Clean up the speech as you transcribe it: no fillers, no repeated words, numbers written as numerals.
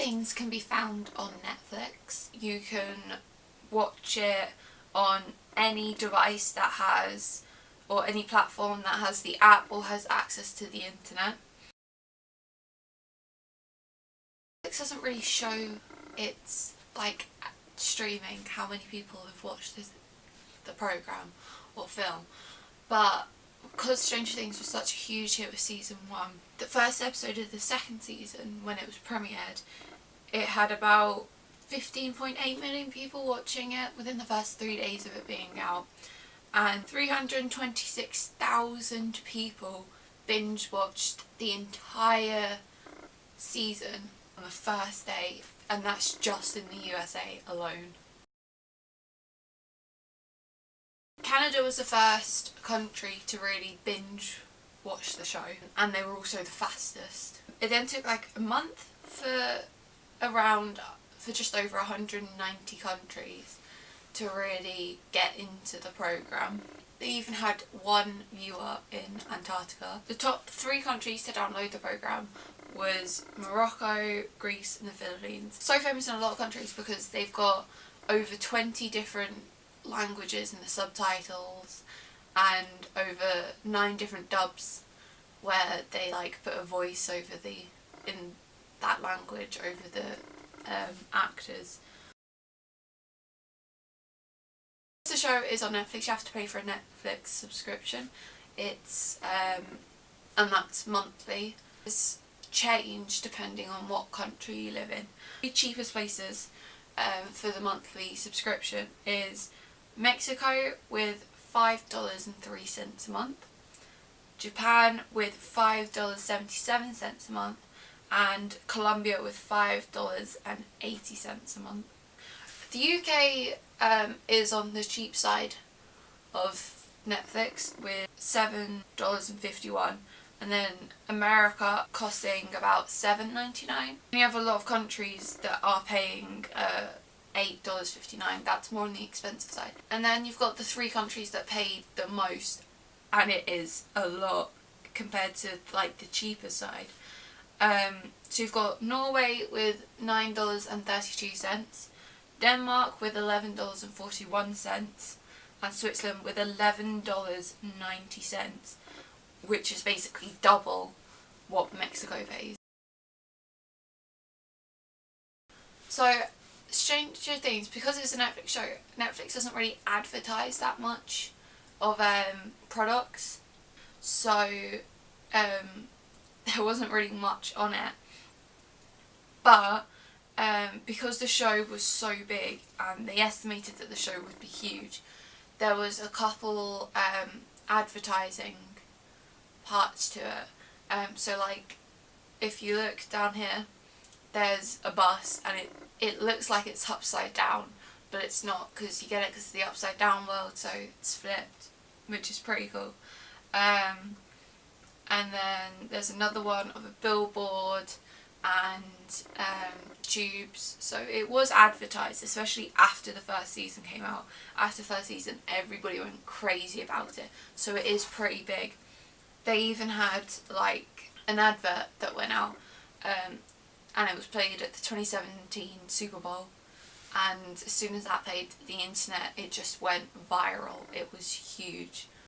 Things can be found on Netflix. You can watch it on any device that has, or any platform that has the app or has access to the internet. Netflix doesn't really show its like streaming, how many people have watched the programme or film, but because Stranger Things was such a huge hit with season 1, the first episode of the second season, when it was premiered, it had about 15.8 million people watching it within the first 3 days of it being out, and 326,000 people binge watched the entire season on the first day, and that's just in the USA alone. Canada was the first country to really binge watch the show, and they were also the fastest. It then took like a month for just over 190 countries to really get into the programme. They even had one viewer in Antarctica. The top 3 countries to download the programme was Morocco, Greece and the Philippines. So famous in a lot of countries because they've got over 20 different languages in the subtitles and over 9 different dubs where they like put a voice over in that language over the actors. The show is on Netflix. You have to pay for a Netflix subscription. It's and that's monthly. It's changed depending on what country you live in. The cheapest places for the monthly subscription is Mexico with $5.03 a month, Japan with $5.77 a month, and Colombia with $5.80 a month. The UK is on the cheap side of Netflix with $7.51, and then America costing about $7.99. You have a lot of countries that are paying $8.59, that's more on the expensive side. And then you've got the 3 countries that pay the most, and it is a lot compared to like the cheaper side. So you've got Norway with $9.32, Denmark with $11.41, and Switzerland with $11.90, which is basically double what Mexico pays. So Stranger Things, because it's a Netflix show, Netflix doesn't really advertise that much of products, so there wasn't really much on it. But because the show was so big and they estimated that the show would be huge, there was a couple advertising parts to it. So like if you look down here, there's a bus and it looks like it's upside down, but it's not, because you get it because it's the upside down world, so it's flipped, which is pretty cool. And then there's another one of a billboard and tubes. So it was advertised, especially after the first season came out. After the first season, everybody went crazy about it, so it is pretty big. They even had like an advert that went out, and it was played at the 2017 Super Bowl, and as soon as that played the internet, it just went viral. It was huge.